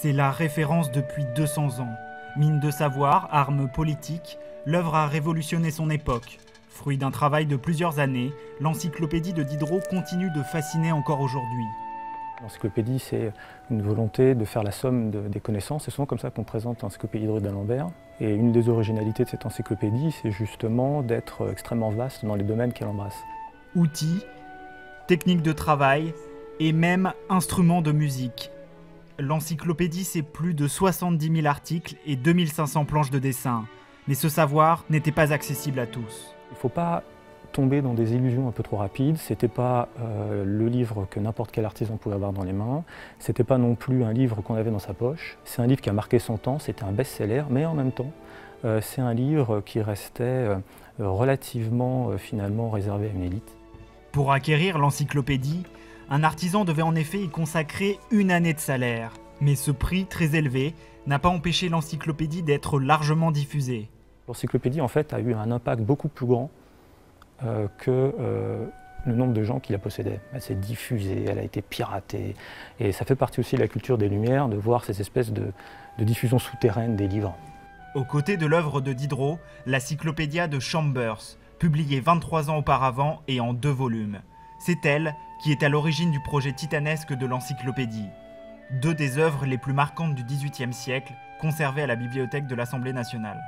C'est la référence depuis 200 ans. Mine de savoir, arme politique, l'œuvre a révolutionné son époque. Fruit d'un travail de plusieurs années, l'encyclopédie de Diderot continue de fasciner encore aujourd'hui. L'encyclopédie, c'est une volonté de faire la somme des connaissances. C'est souvent comme ça qu'on présente l'encyclopédie d'Alembert. Et une des originalités de cette encyclopédie, c'est justement d'être extrêmement vaste dans les domaines qu'elle embrasse. Outils, techniques de travail et même instruments de musique. L'encyclopédie, c'est plus de 70 000 articles et 2500 planches de dessin. Mais ce savoir n'était pas accessible à tous. Il ne faut pas tomber dans des illusions un peu trop rapides. C'était pas le livre que n'importe quel artisan pouvait avoir dans les mains. C'était pas non plus un livre qu'on avait dans sa poche. C'est un livre qui a marqué son temps, c'était un best-seller, mais en même temps, c'est un livre qui restait relativement finalement réservé à une élite. Pour acquérir l'encyclopédie, un artisan devait en effet y consacrer une année de salaire. Mais ce prix très élevé n'a pas empêché l'encyclopédie d'être largement diffusée. L'encyclopédie en fait a eu un impact beaucoup plus grand que le nombre de gens qui la possédaient. Elle s'est diffusée, elle a été piratée. Et ça fait partie aussi de la culture des Lumières de voir ces espèces de diffusion souterraine des livres. Aux côtés de l'œuvre de Diderot, la Cyclopédia de Chambers, publiée 23 ans auparavant et en 2 volumes. C'est elle qui est à l'origine du projet titanesque de l'encyclopédie. 2 des œuvres les plus marquantes du XVIIIe siècle, conservées à la bibliothèque de l'Assemblée nationale.